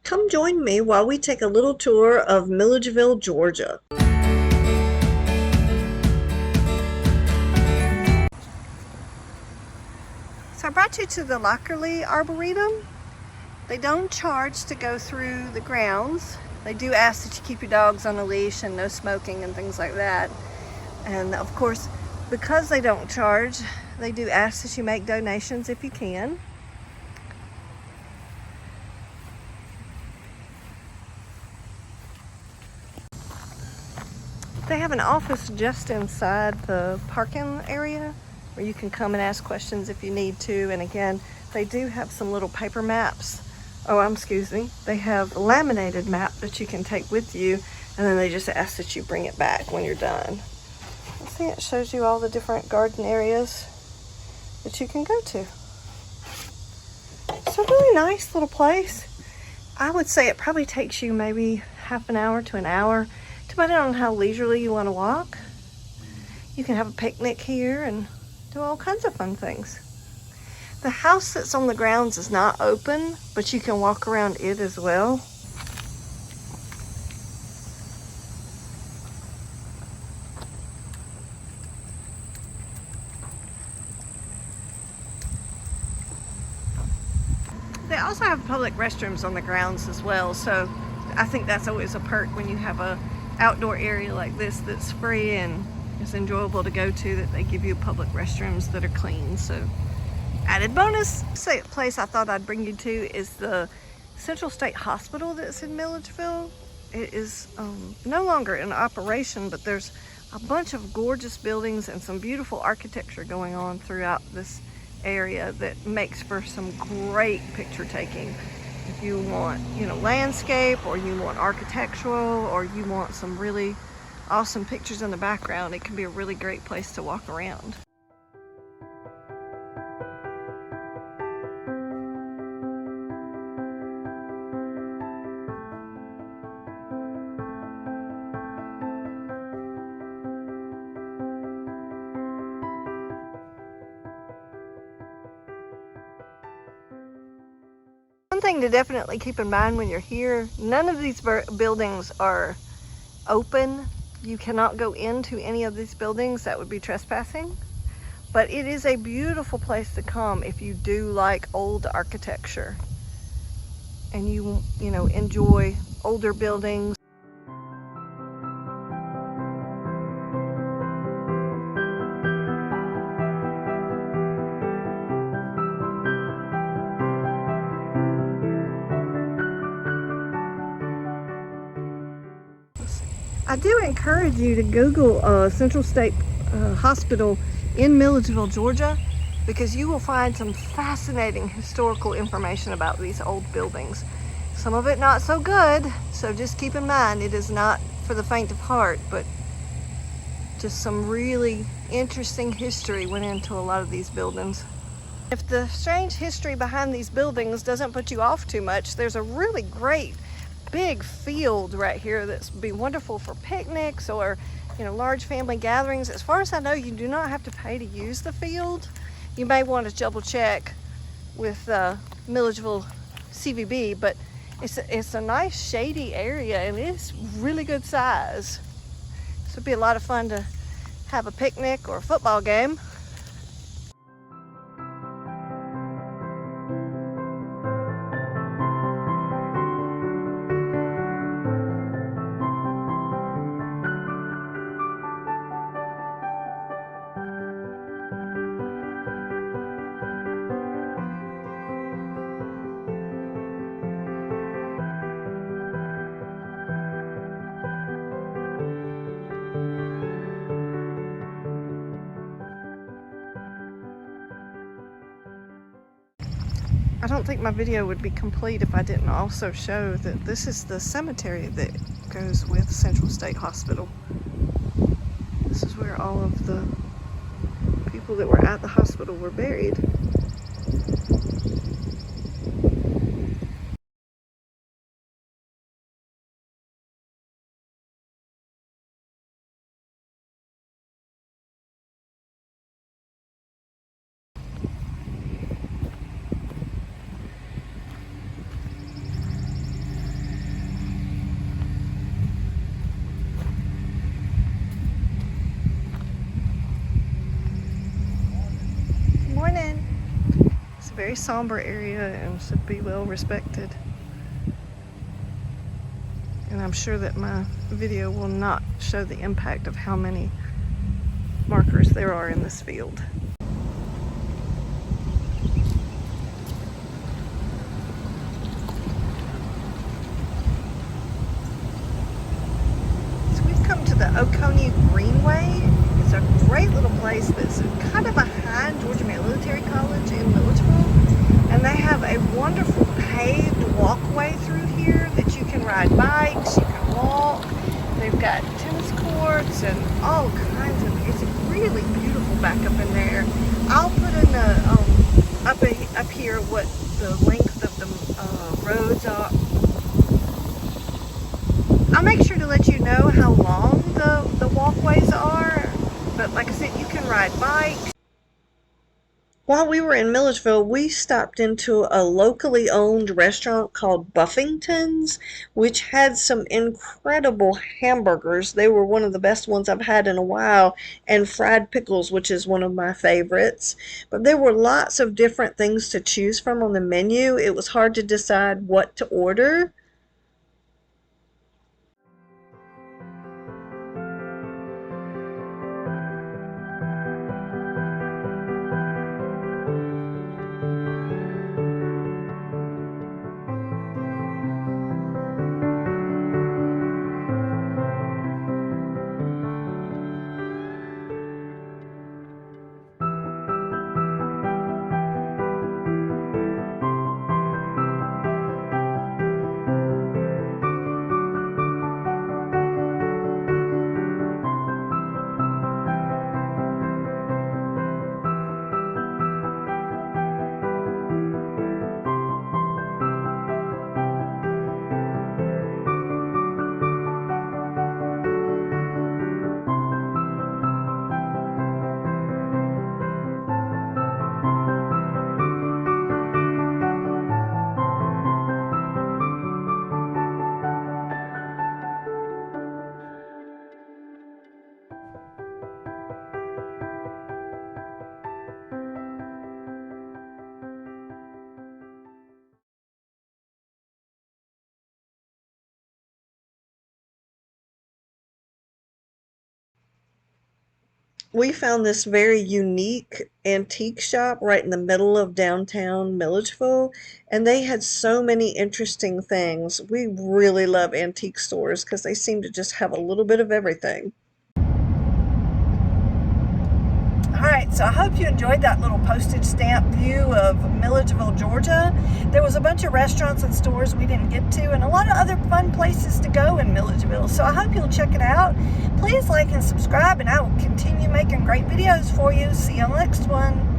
Come join me while we take a little tour of Milledgeville, Georgia. So I brought you to the Lockerly Arboretum. They don't charge to go through the grounds. They do ask that you keep your dogs on a leash and no smoking and things like that. And of course, because they don't charge, they do ask that you make donations if you can. They have an office just inside the parking area where you can come and ask questions if you need to. And again, they do have some little paper maps. Excuse me. They have a laminated map that you can take with you, and then they just ask that you bring it back when you're done. See, it shows you all the different garden areas that you can go to. It's a really nice little place. I would say it probably takes you maybe half an hour to an hour, depending on how leisurely you want to walk. You can have a picnic here and do all kinds of fun things. The house that's on the grounds is not open, but you can walk around it as well. They also have public restrooms on the grounds as well, so I think that's always a perk when you have a outdoor area like this that's free and is enjoyable to go to, that they give you public restrooms that are clean. So added bonus. The place I thought I'd bring you to is the Central State Hospital that's in Milledgeville. It is no longer in operation, but there's a bunch of gorgeous buildings and some beautiful architecture going on throughout this area that makes for some great picture taking. If you want, landscape, or you want architectural, or you want some really awesome pictures in the background, it can be a really great place to walk around. One thing to definitely keep in mind when you're here, none of these buildings are open. You cannot go into any of these buildings. That would be trespassing. But it is a beautiful place to come if you do like old architecture and you enjoy older buildings. I do encourage you to Google Central State Hospital in Milledgeville, Georgia, because you will find some fascinating historical information about these old buildings. Some of it not so good, so just keep in mind it is not for the faint of heart, but just some really interesting history went into a lot of these buildings. If the strange history behind these buildings doesn't put you off too much, there's a really great big field right here that's be wonderful for picnics or large family gatherings. As far as I know, you do not have to pay to use the field. You may want to double check with Milledgeville CVB, but it's a nice shady area and it's really good size. So it'd be a lot of fun to have a picnic or a football game. I don't think my video would be complete if I didn't also show that this is the cemetery that goes with Central State Hospital. This is where all of the people that were at the hospital were buried. very somber area and should be well respected. And I'm sure that my video will not show the impact of how many markers there are in this field. So we've come to the Oconee Greenway. It's a great little place that's kind of behind Georgia Military College in Milledgeville. And they have a wonderful paved walkway through here that you can ride bikes, you can walk. They've got tennis courts and all kinds of, it's really beautiful back up in there. I'll put in the, up here what the length of the roads are. I'll make sure to let you know how long the walkways are, but like I said, you can ride bikes. While we were in Milledgeville, we stopped into a locally owned restaurant called Buffingtons, which had some incredible hamburgers. They were one of the best ones I've had in a while, and fried pickles, which is one of my favorites. But there were lots of different things to choose from on the menu. It was hard to decide what to order. We found this very unique antique shop right in the middle of downtown Milledgeville, and they had so many interesting things. We really love antique stores because they seem to just have a little bit of everything. Alright, so I hope you enjoyed that little postage stamp view of Milledgeville, Georgia. There was a bunch of restaurants and stores we didn't get to, and a lot of other fun places to go in Milledgeville. So I hope you'll check it out. Please like and subscribe, and I will continue making great videos for you. See you on the next one.